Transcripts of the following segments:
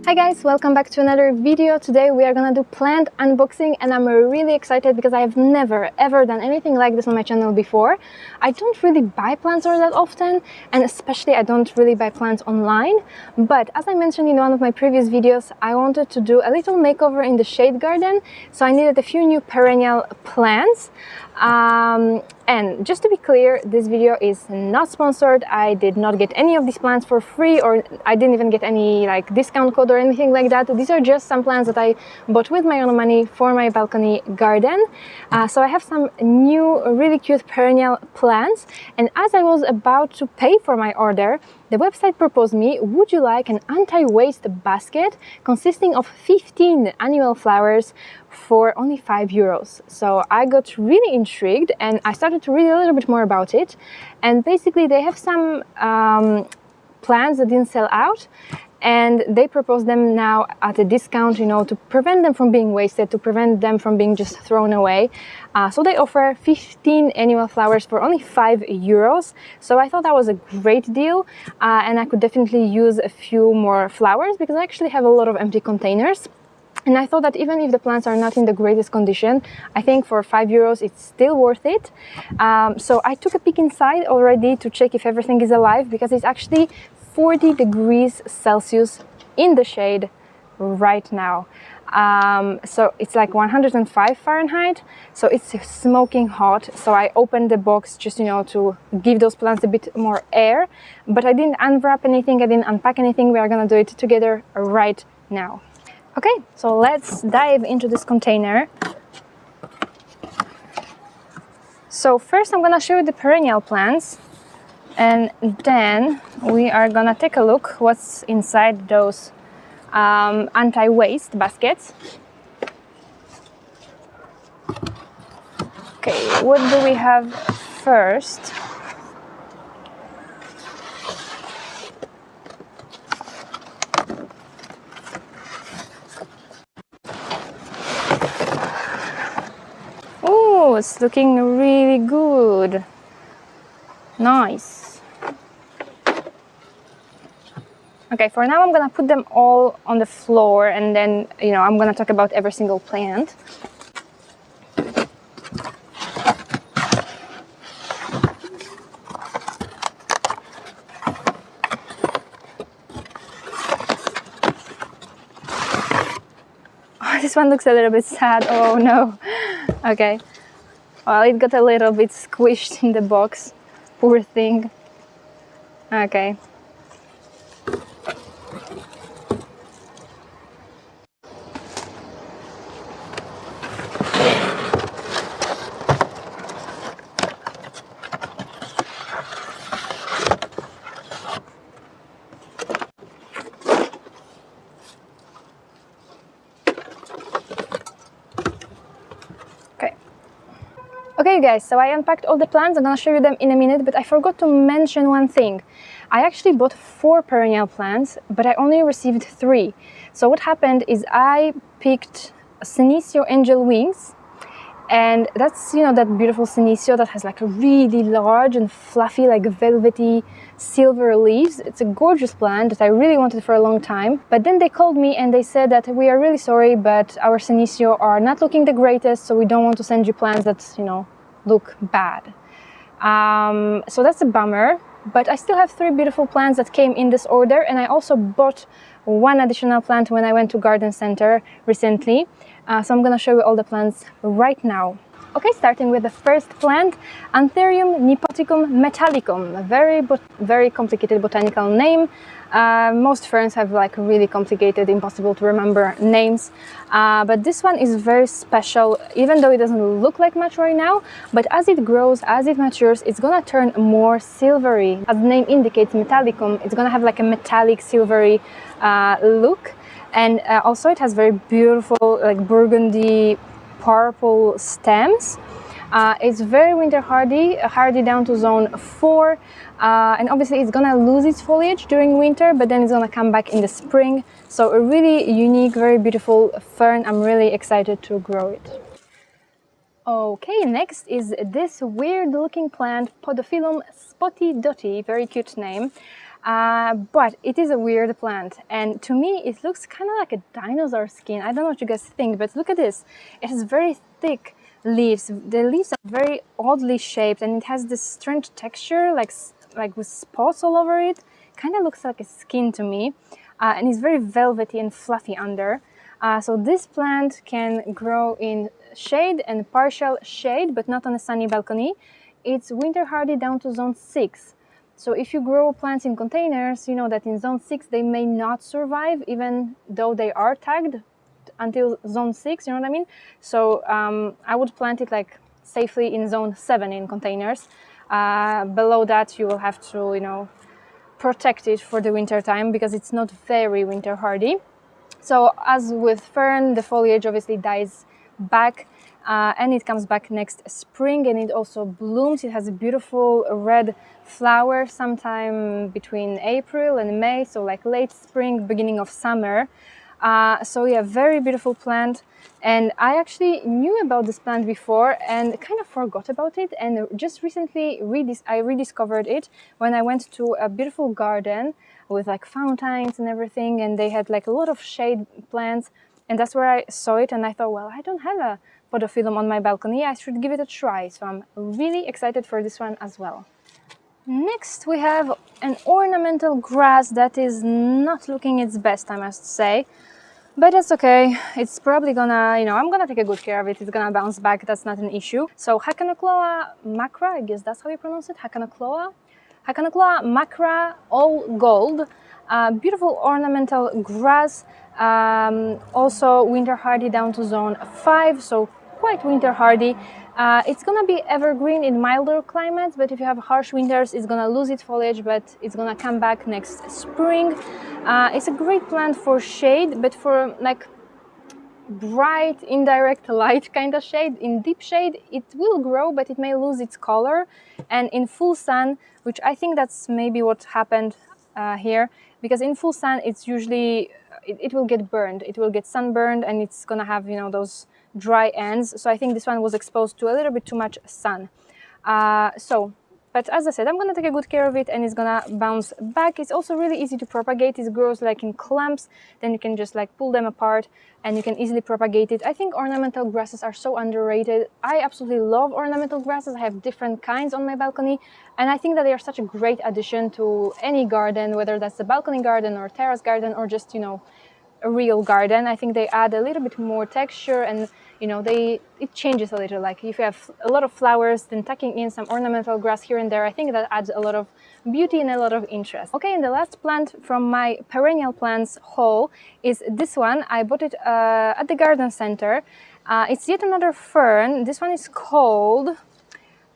Hi guys, welcome back to another video. Today we are gonna do plant unboxing and I'm really excited because I have never ever done anything like this on my channel before. I don't really buy plants all that often, and especially I don't really buy plants online, but as I mentioned in one of my previous videos, I wanted to do a little makeover in the shade garden, so I needed a few new perennial plants. And just to be clear, this video is not sponsored. I did not get any of these plants for free, or I didn't even get any like discount code or anything like that. These are just some plants that I bought with my own money for my balcony garden. So I have some new really cute perennial plants, and as I was about to pay for my order, the website proposed me, would you like an anti-waste basket consisting of 15 annual flowers for only €5. So I got really intrigued and I started to read a little bit more about it, and basically they have some plants that didn't sell out and they propose them now at a discount, you know, to prevent them from being wasted, to prevent them from being just thrown away. So they offer 15 annual flowers for only €5. So I thought that was a great deal, and I could definitely use a few more flowers because I actually have a lot of empty containers. And I thought that even if the plants are not in the greatest condition, I think for €5 it's still worth it. So I took a peek inside already to check if everything is alive, because it's actually 40 degrees Celsius in the shade right now. So it's like 105 Fahrenheit, so it's smoking hot. So I opened the box just, you know, to give those plants a bit more air, but I didn't unwrap anything, I didn't unpack anything. We are gonna do it together right now. Okay, so let's dive into this container. So first I'm gonna show you the perennial plants, and then we are gonna take a look what's inside those anti-waste baskets. Okay, what do we have first? Oh, it's looking really good. Nice. Okay, for now I'm gonna put them all on the floor, and then, you know, I'm gonna talk about every single plant. Oh, this one looks a little bit sad. Oh no. Okay. Well, it got a little bit squished in the box. Poor thing. Okay. Okay, you guys, so I unpacked all the plants. I'm gonna show you them in a minute, but I forgot to mention one thing. I actually bought 4 perennial plants, but I only received 3. So what happened is I picked Senecio Angel Wings, and that's, you know, that beautiful Senecio that has like a really large and fluffy, like velvety silver leaves. It's a gorgeous plant that I really wanted for a long time. But then they called me and they said that we are really sorry, but our Senecio are not looking the greatest, so we don't want to send you plants that, you know, look bad. So that's a bummer, but I still have 3 beautiful plants that came in this order, and I also bought 1 additional plant when I went to garden center recently. So I'm gonna show you all the plants right now. Okay, starting with the first plant, Anthurium nipoticum metallicum, a very complicated botanical name. Most ferns have like really complicated, impossible to remember names, but this one is very special, even though it doesn't look like much right now. But as it grows, as it matures, it's gonna turn more silvery. As the name indicates, metallicum, it's gonna have like a metallic silvery look, and also it has very beautiful like burgundy purple stems. It's very winter hardy down to zone 4, and obviously it's gonna lose its foliage during winter, but then it's gonna come back in the spring. So a really unique, very beautiful fern. I'm really excited to grow it. Okay, next is this weird looking plant, Podophyllum spotty dotty, very cute name. But it is a weird plant, and to me it looks kind of like a dinosaur skin. I don't know what you guys think, but look at this. It has very thick leaves. The leaves are very oddly shaped, and it has this strange texture, like with spots all over it. Kind of looks like a skin to me, and it's very velvety and fluffy under. So this plant can grow in shade and partial shade, but not on a sunny balcony. It's winter hardy down to zone 6. So if you grow plants in containers, you know that in zone 6 they may not survive even though they are tagged until zone 6, you know what I mean? So I would plant it like safely in zone 7 in containers. Below that you will have to, you know, protect it for the winter time because it's not very winter hardy. So as with fern, the foliage obviously dies back and it comes back next spring, and it also blooms. It has a beautiful red flower sometime between April and May, so like late spring, beginning of summer. So yeah, very beautiful plant, and I actually knew about this plant before and kind of forgot about it, and just recently I rediscovered it when I went to a beautiful garden with like fountains and everything, and they had like a lot of shade plants, and that's where I saw it, and I thought, well, I don't have a podophyllum on my balcony, I should give it a try. So I'm really excited for this one as well. Next we have an ornamental grass that is not looking its best, I must say, but that's okay. It's probably gonna, you know, I'm gonna take a good care of it. It's gonna bounce back, that's not an issue. So Hakanocloa macra, I guess that's how you pronounce it, Hakanocloa macra, all gold, beautiful ornamental grass, also winter hardy down to zone 5, so quite winter hardy. It's gonna be evergreen in milder climates, but if you have harsh winters, it's gonna lose its foliage, but it's gonna come back next spring. It's a great plant for shade, but for like bright indirect light kind of shade, in deep shade it will grow, but it may lose its color, and in full sun, which I think that's maybe what happened here, because in full sun it's usually it will get burned, it will get sunburned, and it's gonna have, you know, those dry ends. So I think this one was exposed to a little bit too much sun. But as I said, I'm gonna take a good care of it, and it's gonna bounce back. It's also really easy to propagate. It grows like in clumps, then you can just like pull them apart and you can easily propagate it. I think ornamental grasses are so underrated. I absolutely love ornamental grasses. I have different kinds on my balcony, and I think that they are such a great addition to any garden, whether that's a balcony garden or terrace garden or just, you know, a real garden. I think they add a little bit more texture, and you know, it changes a little. Like if you have a lot of flowers, then tucking in some ornamental grass here and there, I think that adds a lot of beauty and a lot of interest. Okay, and the last plant from my perennial plants haul is this one. I bought it at the garden center. It's yet another fern. This one is called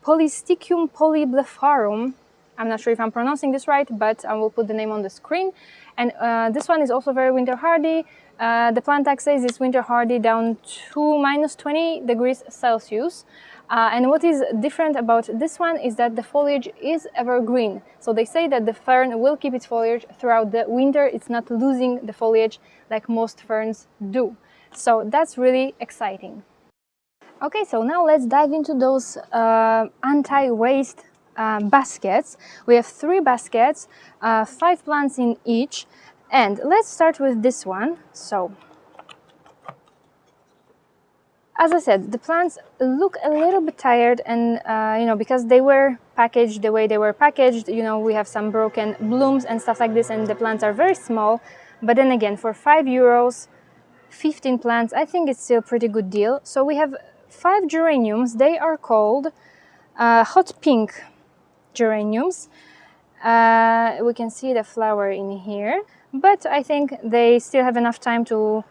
Polysticum polyblepharum. I'm not sure if I'm pronouncing this right, but I will put the name on the screen. And this one is also very winter hardy. The plant tag says it's winter hardy down to -20 degrees Celsius. And what is different about this one is that the foliage is evergreen. So they say that the fern will keep its foliage throughout the winter. It's not losing the foliage like most ferns do. So that's really exciting. Okay, so now let's dive into those anti-waste baskets. We have 3 baskets, 5 plants in each, and let's start with this one. So as I said, the plants look a little bit tired, and you know, because they were packaged the way they were packaged, you know, we have some broken blooms and stuff like this, and the plants are very small. But then again, for €5, 15 plants, I think it's still a pretty good deal. So we have 5 geraniums. They are called hot pink geraniums. We can see the flower in here, but I think they still have enough time to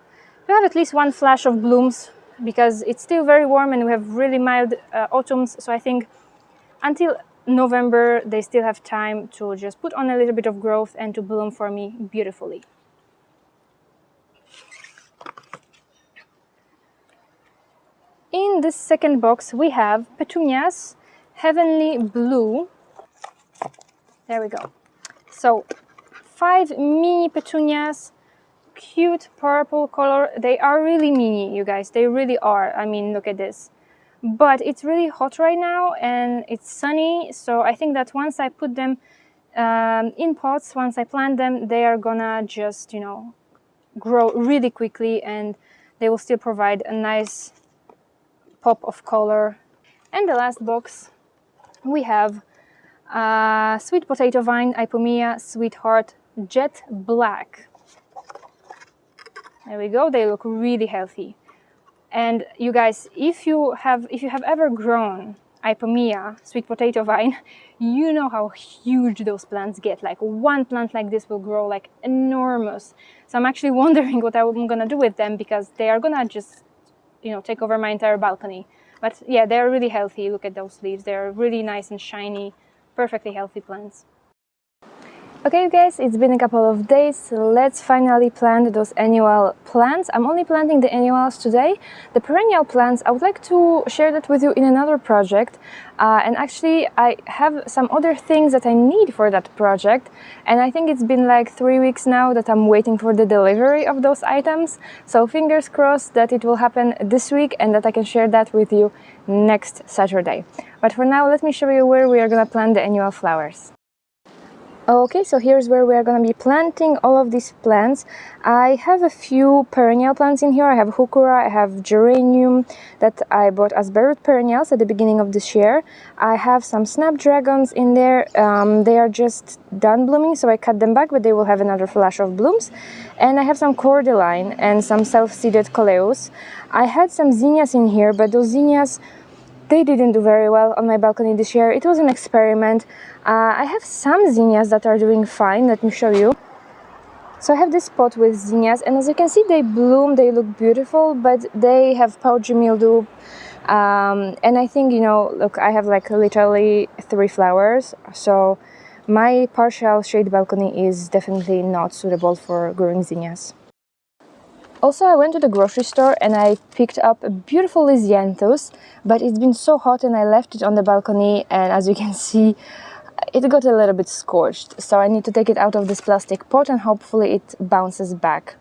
have at least one flash of blooms, because it's still very warm and we have really mild autumns. So I think until November they still have time to just put on a little bit of growth and to bloom for me beautifully. In this second box we have petunias, heavenly blue. There we go. So 5 mini petunias, cute purple color. They are really mini, you guys, they really are. I mean, look at this. But it's really hot right now and it's sunny, so I think that once I put them in pots. Once I plant them, they are gonna just, you know, grow really quickly, and they will still provide a nice pop of color. And the last box, we have sweet potato vine, Ipomea Sweetheart Jet Black. There we go. They look really healthy. And you guys, if you have ever grown Ipomea sweet potato vine, you know how huge those plants get. Like one plant like this will grow like enormous. So I'm actually wondering what I'm gonna do with them, because they are gonna just, you know, take over my entire balcony. But yeah, they're really healthy. Look at those leaves. They're really nice and shiny, perfectly healthy plants. Okay, you guys, it's been a couple of days, so let's finally plant those annual plants. I'm only planting the annuals today. The perennial plants, I would like to share that with you in another project. And actually, I have some other things that I need for that project. And I think it's been like 3 weeks now that I'm waiting for the delivery of those items. So fingers crossed that it will happen this week and that I can share that with you next Saturday. But for now, let me show you where we are gonna plant the annual flowers. Okay, so here's where we are going to be planting all of these plants. I have a few perennial plants in here. I have heuchera, I have geranium that I bought as berry perennials at the beginning of this year. I have some snapdragons in there. They are just done blooming, so I cut them back, but they will have another flash of blooms. And I have some cordyline and some self-seeded coleus. I had some zinnias in here, but those zinnias, they didn't do very well on my balcony this year. It was an experiment. I have some zinnias that are doing fine. Let me show you. So I have this pot with zinnias, and as you can see, they bloom, they look beautiful, but they have pouchy mildew. And I think, you know, look, I have like literally 3 flowers. So my partial shade balcony is definitely not suitable for growing zinnias. Also, I went to the grocery store and I picked up a beautiful Lysianthus, but it's been so hot and I left it on the balcony, and as you can see, it got a little bit scorched. So I need to take it out of this plastic pot and hopefully it bounces back.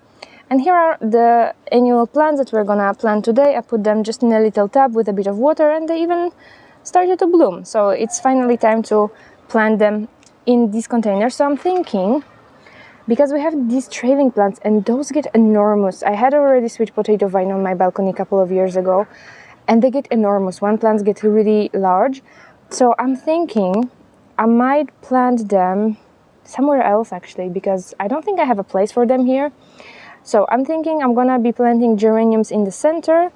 And here are the annual plants that we're gonna plant today. I put them just in a little tub with a bit of water and they even started to bloom. So it's finally time to plant them in these containers. So I'm thinking, because we have these trailing plants and those get enormous. I had already sweet potato vine on my balcony a couple of years ago and they get enormous. One plants get really large. So I'm thinking I might plant them somewhere else actually, because I don't think I have a place for them here. So I'm thinking I'm gonna be planting geraniums in the center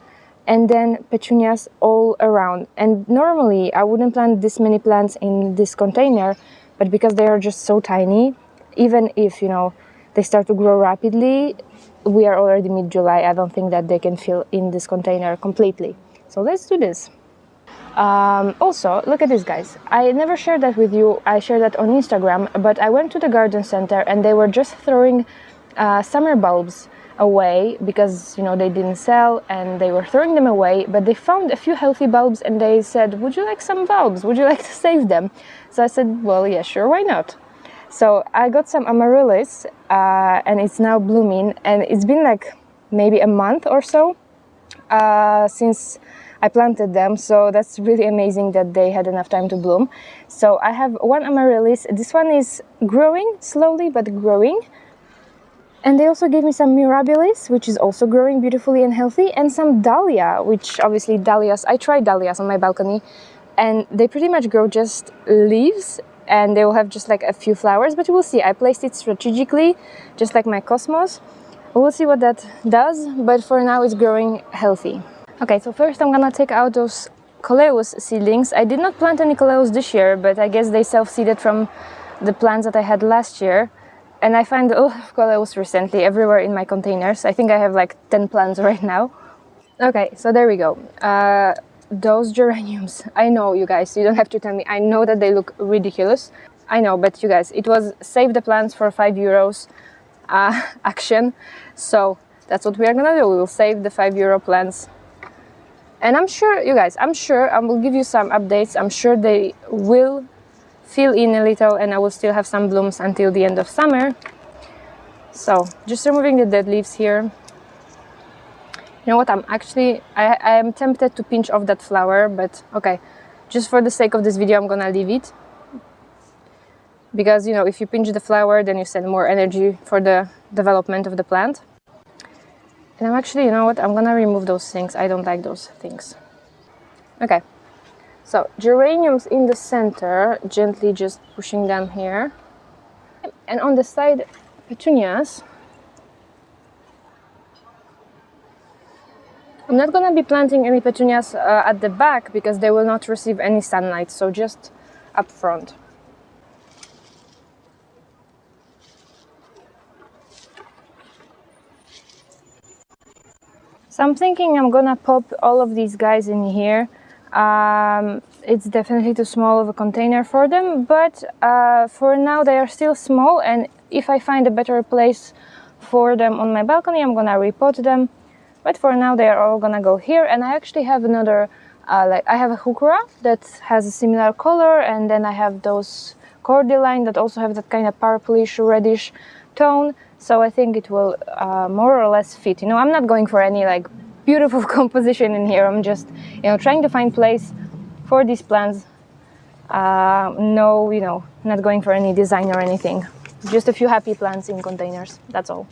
and then petunias all around. And normally I wouldn't plant this many plants in this container, but because they are just so tiny, even if, you know, they start to grow rapidly, we are already mid-July, I don't think that they can fill in this container completely. So let's do this. Also, look at this, guys. I never shared that with you. I shared that on Instagram, but I went to the garden center and they were just throwing summer bulbs away because, you know, they didn't sell and they were throwing them away, but they found a few healthy bulbs and they said, would you like some bulbs? Would you like to save them? So I said, well, yeah, sure, why not? So I got some amaryllis and it's now blooming, and it's been like maybe a month or so since I planted them, so that's really amazing that they had enough time to bloom. So I have one amaryllis. This one is growing slowly but growing, and they also gave me some mirabilis, which is also growing beautifully and healthy, and some dahlia, which obviously dahlias, I tried dahlias on my balcony and they pretty much grow just leaves and they will have just like a few flowers, but we'll see. I placed it strategically, just like my cosmos. We'll see what that does, but for now it's growing healthy. Okay, so first I'm gonna take out those coleus seedlings. I did not plant any coleus this year, but I guess they self-seeded from the plants that I had last year. And I find a lot of coleus recently everywhere in my containers. I think I have like 10 plants right now. Okay, so there we go. Those geraniums, I know, you guys, you don't have to tell me. I know that they look ridiculous. I know, but you guys, it was save the plants for €5 action. So that's what we are gonna do. We will save the €5 plants. And I'm sure, you guys, I'm sure I will give you some updates. I'm sure they will fill in a little and I will still have some blooms until the end of summer. So just removing the dead leaves here. You know what, I am tempted to pinch off that flower, but okay, just for the sake of this video I'm gonna leave it. because, you know, if you pinch the flower, then you send more energy for the development of the plant. And I'm actually, you know what, I'm gonna remove those things. I don't like those things. Okay, so geraniums in the center, gently just pushing them here. And on the side, petunias. I'm not gonna be planting any petunias at the back because they will not receive any sunlight, so just up front. So I'm thinking I'm gonna pop all of these guys in here. It's definitely too small of a container for them, but for now they are still small, and if I find a better place for them on my balcony, I'm gonna repot them. But for now they are all gonna go here. And I actually have another, I have a heuchera that has a similar color, and then I have those cordyline that also have that kind of purplish reddish tone. So I think it will more or less fit. You know, I'm not going for any like beautiful composition in here. I'm just, you know, trying to find place for these plants. No, you know, not going for any design or anything. Just a few happy plants in containers, that's all.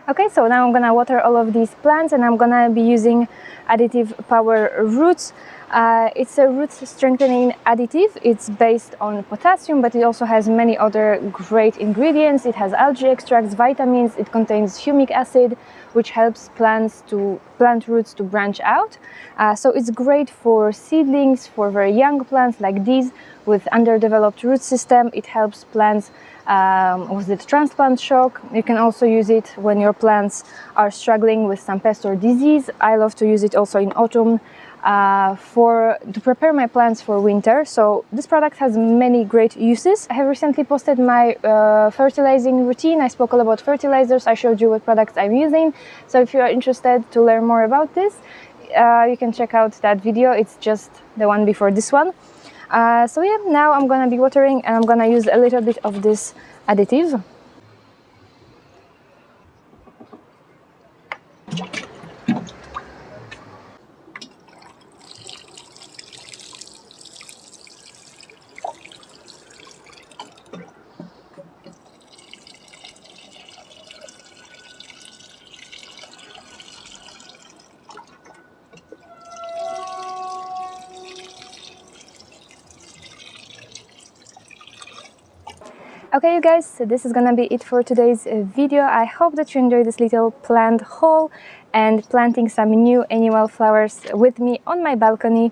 Okay, so now I'm gonna water all of these plants, and I'm gonna be using Additive Power Roots. It's a root strengthening additive. It's based on potassium, but it also has many other great ingredients. It has algae extracts, vitamins, it contains humic acid, which helps plant roots to branch out. So it's great for seedlings, for very young plants like these with underdeveloped root system. It helps plants with the transplant shock. You can also use it when your plants are struggling with some pest or disease. I love to use it also in autumn to prepare my plants for winter. So this product has many great uses. I have recently posted my fertilizing routine. I spoke all about fertilizers. I showed you what products I'm using. So if you are interested to learn more about this, you can check out that video. It's just the one before this one. So yeah, now I'm gonna be watering, and I'm gonna use a little bit of this additive. Okay, you guys, so this is gonna be it for today's video. I hope that you enjoyed this little plant haul and planting some new annual flowers with me on my balcony.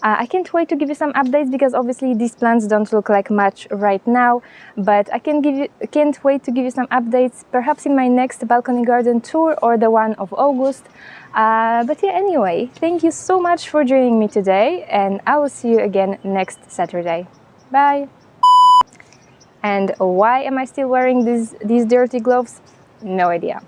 I can't wait to give you some updates, because obviously these plants don't look like much right now, but I can't wait to give you some updates, perhaps in my next balcony garden tour or the one of August. But yeah, anyway, thank you so much for joining me today, and I will see you again next Saturday. Bye! And why am I still wearing these dirty gloves? No idea.